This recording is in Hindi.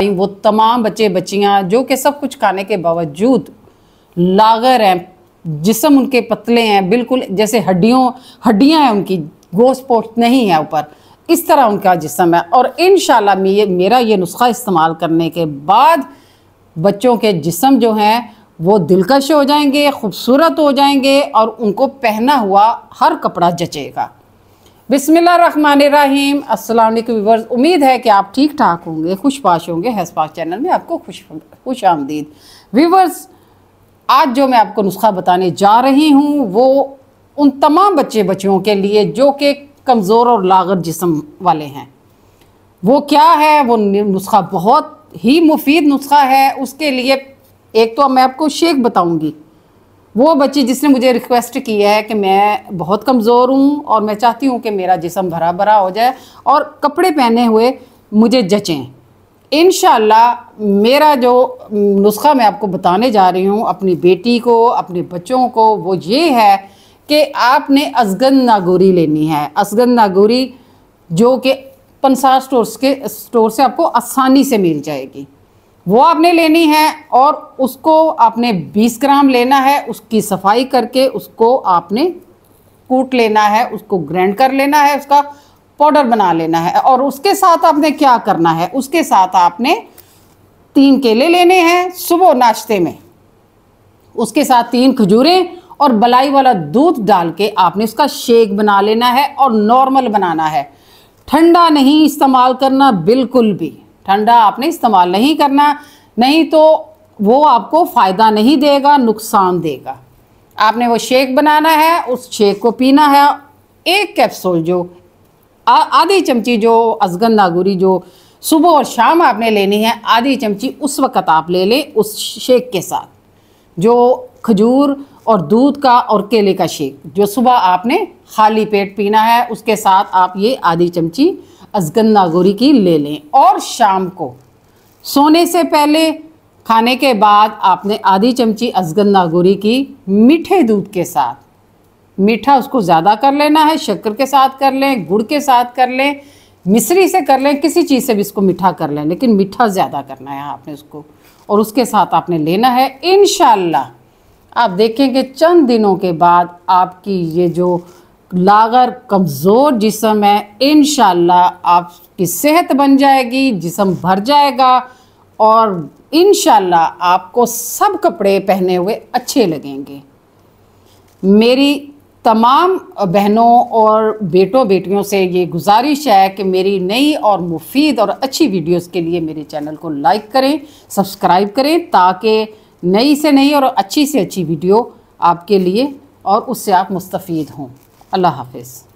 वो तमाम बच्चे बच्चियां जो कि सब कुछ खाने के बावजूद लागर हैं, जिस्म उनके पतले हैं, बिल्कुल जैसे हड्डियां हैं उनकी, गोश्त पोस्ट नहीं है ऊपर, इस तरह उनका जिस्म है। और इंशाल्लाह मेरा ये नुस्खा इस्तेमाल करने के बाद बच्चों के जिस्म जो हैं वो दिलकश हो जाएंगे, खूबसूरत हो जाएंगे और उनको पहना हुआ हर कपड़ा जचेगा। बिस्मिल्लाहिर्रहमानिर्रहीम। अस्सलाम वालेकुम व्यूअर्स, उम्मीद है कि आप ठीक ठाक होंगे, खुशपाश होंगे। हैसपाक चैनल में आपको खुश आमदीद। व्यूअर्स, आज जो मैं आपको नुस्खा बताने जा रही हूँ वो उन तमाम बच्चियों के लिए जो कि कमज़ोर और लागर जिस्म वाले हैं। वो क्या है, वो नुस्खा बहुत ही मुफीद नुस्खा है। उसके लिए एक तो मैं आपको शेक बताऊंगी। वो बच्ची जिसने मुझे रिक्वेस्ट की है कि मैं बहुत कमज़ोर हूँ और मैं चाहती हूँ कि मेरा जिस्म भरा भरा हो जाए और कपड़े पहने हुए मुझे जचें। इंशाल्लाह मेरा जो नुस्खा मैं आपको बताने जा रही हूँ अपनी बेटी को, अपने बच्चों को, वो ये है कि आपने अज़गन नागौरी लेनी है। अज़गन नागौरी जो कि पंसार स्टोर से आपको आसानी से मिल जाएगी, वो आपने लेनी है। और उसको आपने 20 ग्राम लेना है। उसकी सफाई करके उसको आपने कूट लेना है, उसको ग्राइंड कर लेना है, उसका पाउडर बना लेना है। और उसके साथ आपने क्या करना है, उसके साथ आपने 3 केले लेने हैं सुबह नाश्ते में, उसके साथ 3 खजूरें और मलाई वाला दूध डाल के आपने उसका शेक बना लेना है और नॉर्मल बनाना है। ठंडा नहीं इस्तेमाल करना, बिल्कुल भी ठंडा आपने इस्तेमाल नहीं करना, नहीं तो वो आपको फ़ायदा नहीं देगा, नुकसान देगा। आपने वो शेक बनाना है, उस शेक को पीना है। 1 कैप्सूल जो आधी चमची जो अज़गन नागौरी जो सुबह और शाम आपने लेनी है, आधी चमची उस वक़्त आप ले लें उस शेक के साथ, जो खजूर और दूध का और केले का शेक जो सुबह आपने खाली पेट पीना है, उसके साथ आप ये आधी चमची अज़गन नागौरी की ले लें। और शाम को सोने से पहले, खाने के बाद आपने आधी चमची अज़गन नागौरी की मीठे दूध के साथ, मीठा उसको ज़्यादा कर लेना है, शक्कर के साथ कर लें, गुड़ के साथ कर लें, मिश्री से कर लें, किसी चीज़ से भी इसको मीठा कर लें, लेकिन मीठा ज़्यादा करना है आपने उसको। और उसके साथ आपने लेना है। इंशाल्लाह आप देखेंगे चंद दिनों के बाद आपकी ये जो लागर कमज़ोर जिस्म है, इंशाल्लाह आपकी सेहत बन जाएगी, जिस्म भर जाएगा और इंशाल्लाह आपको सब कपड़े पहने हुए अच्छे लगेंगे। मेरी तमाम बहनों और बेटियों से ये गुजारिश है कि मेरी नई और मुफीद और अच्छी वीडियोस के लिए मेरे चैनल को लाइक करें, सब्सक्राइब करें, ताकि नई से नई और अच्छी से अच्छी वीडियो आपके लिए और उससे आप मुस्तफ़ीद हों। अल्लाह हाफ़िज़।